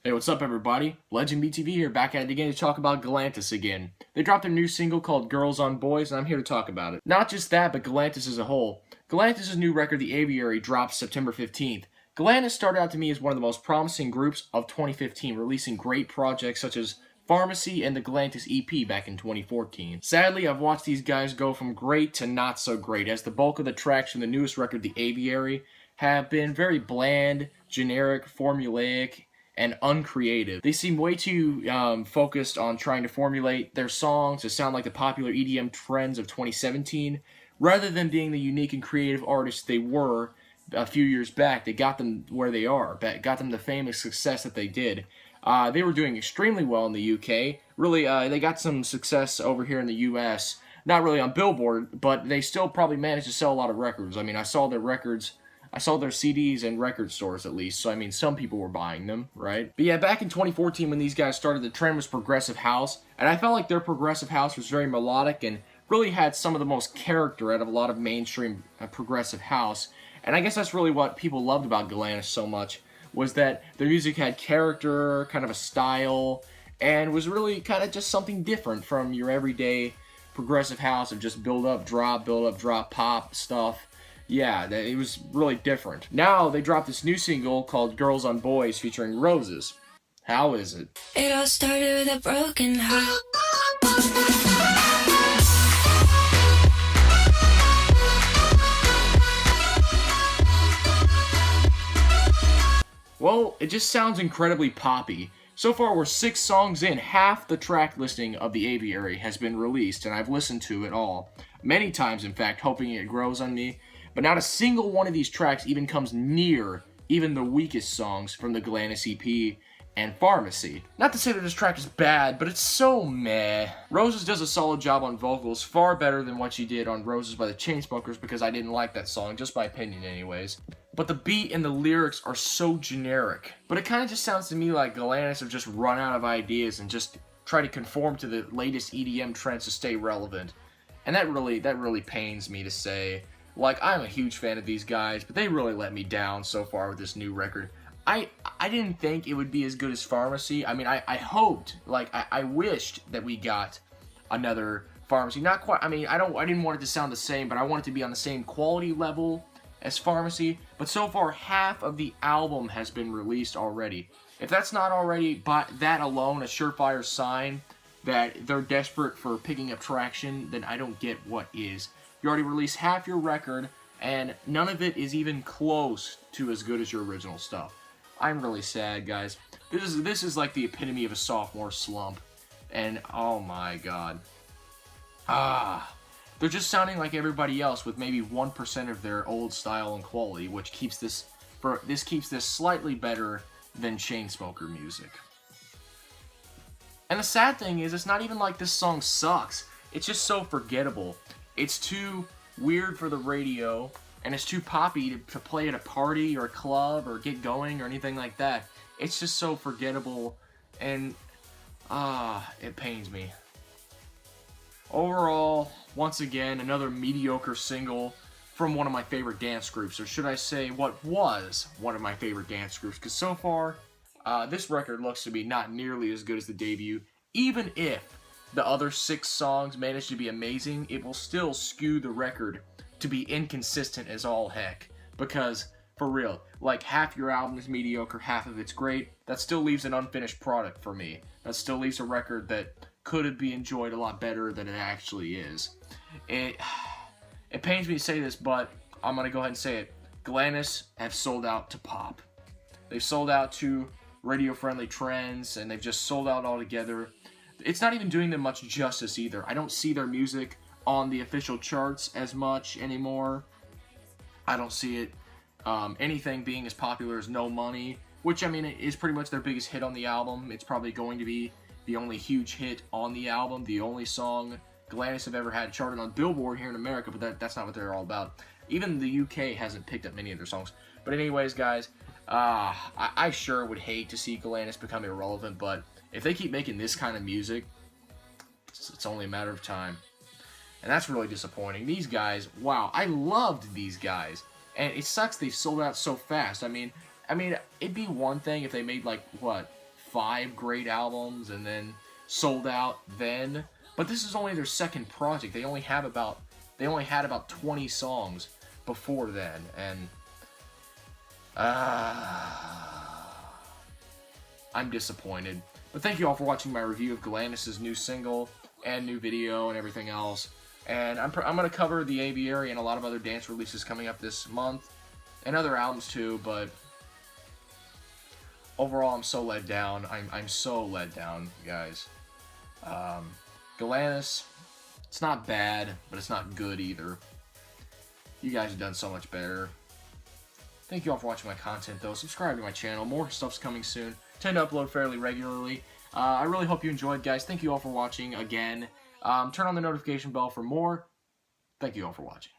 Hey, what's up everybody? Legend BTV here, back at it again to talk about Galantis again. They dropped their new single called Girls on Boys, and I'm here to talk about it. Not just that, but Galantis as a whole. Galantis' new record, The Aviary, dropped September 15th. Galantis started out to me as one of the most promising groups of 2015, releasing great projects such as Pharmacy and the Galantis EP back in 2014. Sadly, I've watched these guys go from great to not so great, as the bulk of the tracks from the newest record, The Aviary, have been very bland, generic, formulaic, and uncreative. They seem way too focused on trying to formulate their songs to sound like the popular EDM trends of 2017, rather than being the unique and creative artists they were a few years back. They got them where they are, got them the famous success that they did. They were doing extremely well in the UK. Really, they got some success over here in the US. Not really on Billboard, but they still probably managed to sell a lot of records. I mean, I saw their CDs in record stores at least, so I mean, some people were buying them, right? But yeah, back in 2014 when these guys started, the trend was progressive house, and I felt like their progressive house was very melodic and really had some of the most character out of a lot of mainstream progressive house. And I guess that's really what people loved about Galantis so much, was that their music had character, kind of a style, and was really kind of just something different from your everyday progressive house of just build up, drop, pop stuff. Yeah, it was really different. Now they dropped this new single called Girls on Boys featuring ROZES. How is it? It all started with a broken heart. Well, it just sounds incredibly poppy. So far, we're 6 songs in. Half the track listing of The Aviary has been released, and I've listened to it all. Many times, in fact, hoping it grows on me. But not a single one of these tracks even comes near even the weakest songs from the Galantis EP and Pharmacy. Not to say that this track is bad, but it's so meh. ROZES does a solid job on vocals, far better than what she did on ROZES by the Chainsmokers, because I didn't like that song, just my opinion anyways. But the beat and the lyrics are so generic. But it kind of just sounds to me like Galantis have just run out of ideas and just try to conform to the latest EDM trends to stay relevant. And that really pains me to say. Like, I'm a huge fan of these guys, but they really let me down so far with this new record. I didn't think it would be as good as Pharmacy. I mean, I hoped, like, I wished that we got another Pharmacy. Not quite, I mean, I didn't want it to sound the same, but I want it to be on the same quality level as Pharmacy. But so far, half of the album has been released already. If that's not already, by that alone, a surefire sign that they're desperate for picking up traction, then I don't get what is. You already released half your record, and none of it is even close to as good as your original stuff. I'm really sad, guys. This is like the epitome of a sophomore slump, and oh my god. They're just sounding like everybody else with maybe 1% of their old style and quality, which keeps this slightly better than Chainsmoker music. And the sad thing is, it's not even like this song sucks. It's just so forgettable. It's too weird for the radio, and it's too poppy to play at a party or a club or get going or anything like that. It's just so forgettable, and it pains me. Overall, once again, another mediocre single from one of my favorite dance groups, or should I say what was one of my favorite dance groups, because so far, this record looks to be not nearly as good as the debut. Even if the other 6 songs manage to be amazing, it will still skew the record to be inconsistent as all heck. Because, for real, like half your album is mediocre, half of it's great. That still leaves an unfinished product for me. That still leaves a record that could be enjoyed a lot better than it actually is. It pains me to say this, but I'm going to go ahead and say it. Galantis have sold out to pop. They've sold out to radio-friendly trends, and they've just sold out altogether. It's not even doing them much justice either. I don't see their music on the official charts as much anymore. I don't see it anything being as popular as No Money, which, I mean, is pretty much their biggest hit on the album. It's probably going to be the only huge hit on the album, the only song Galantis have ever had charted on Billboard here in America, but that's not what they're all about. Even the UK hasn't picked up many of their songs. But anyways, guys, I sure would hate to see Galantis become irrelevant, but if they keep making this kind of music, it's only a matter of time. And that's really disappointing. These guys, wow, I loved these guys. And it sucks they sold out so fast. I mean, it'd be one thing if they made, like, what, 5 great albums and then sold out then. But this is only their second project. They only had about 20 songs before then, and I'm disappointed. But thank you all for watching my review of Galantis' new single and new video and everything else. And I'm going to cover the Aviary and a lot of other dance releases coming up this month, and other albums too, but overall I'm so let down. I'm so let down, guys. Galantis, it's not bad, but it's not good either. You guys have done so much better. Thank you all for watching my content, though. Subscribe to my channel. More stuff's coming soon. Tend to upload fairly regularly. I really hope you enjoyed, guys. Thank you all for watching again. Turn on the notification bell for more. Thank you all for watching.